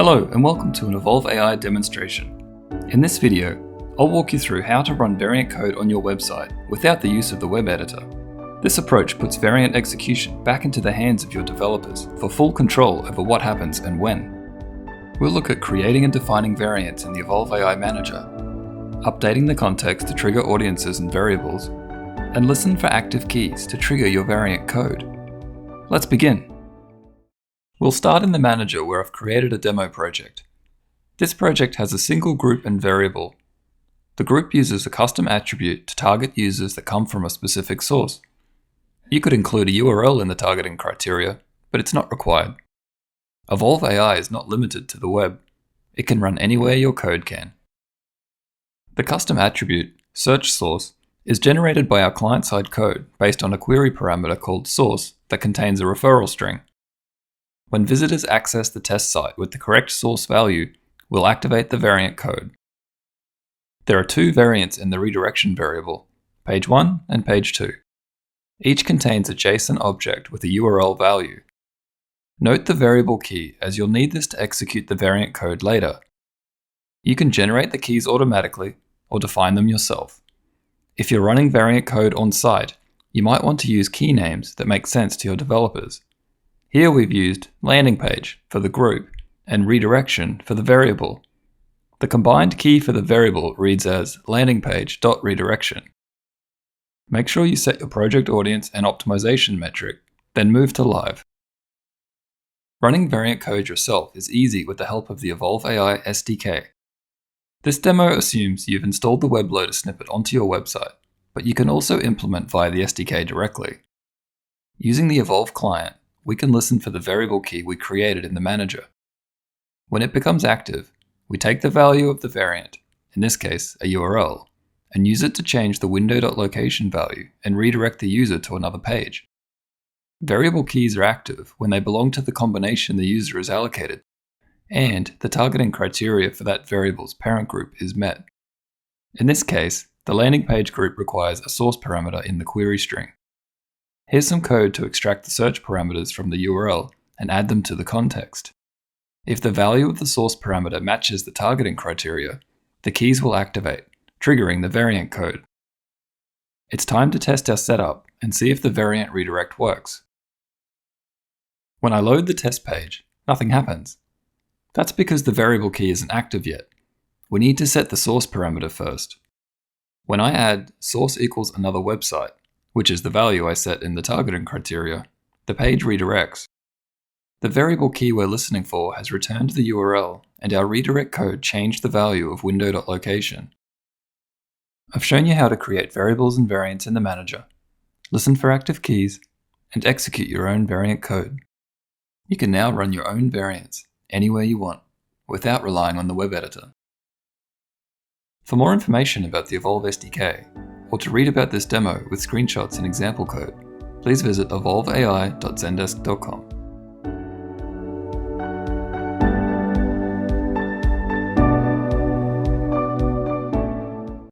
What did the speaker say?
Hello and welcome to an Evolv AI demonstration. In this video, I'll walk you through how to run variant code on your website without the use of the web editor. This approach puts variant execution back into the hands of your developers for full control over what happens and when. We'll look at creating and defining variants in the Evolv AI Manager, updating the context to trigger audiences and variables, and listen for active keys to trigger your variant code. Let's begin. We'll start in the manager where I've created a demo project. This project has a single group and variable. The group uses a custom attribute to target users that come from a specific source. You could include a URL in the targeting criteria, but it's not required. Evolv AI is not limited to the web. It can run anywhere your code can. The custom attribute, search source, is generated by our client-side code based on a query parameter called source that contains a referral string. When visitors access the test site with the correct source value, we'll activate the variant code. There are two variants in the redirection variable, page 1 and page 2. Each contains a JSON object with a URL value. Note the variable key as you'll need this to execute the variant code later. You can generate the keys automatically or define them yourself. If you're running variant code on site, you might want to use key names that make sense to your developers. Here we've used landing page for the group and redirection for the variable. The combined key for the variable reads as landing page.redirection. Make sure you set your project audience and optimization metric, then move to live. Running variant code yourself is easy with the help of the Evolv AI SDK. This demo assumes you've installed the web loader snippet onto your website, but you can also implement via the SDK directly. Using the Evolv client, we can listen for the variable key we created in the manager. When it becomes active, we take the value of the variant, in this case a URL, and use it to change the window.location value and redirect the user to another page. Variable keys are active when they belong to the combination the user is allocated, and the targeting criteria for that variable's parent group is met. In this case, the landing page group requires a source parameter in the query string. Here's some code to extract the search parameters from the URL and add them to the context. If the value of the source parameter matches the targeting criteria, the keys will activate, triggering the variant code. It's time to test our setup and see if the variant redirect works. When I load the test page, nothing happens. That's because the variable key isn't active yet. We need to set the source parameter first. When I add source equals another website, which is the value I set in the targeting criteria, the page redirects. The variable key we're listening for has returned the URL, and our redirect code changed the value of window.location. I've shown you how to create variables and variants in the manager, listen for active keys, and execute your own variant code. You can now run your own variants anywhere you want, without relying on the web editor. For more information about the Evolv SDK, or to read about this demo with screenshots and example code, please visit evolvai.zendesk.com.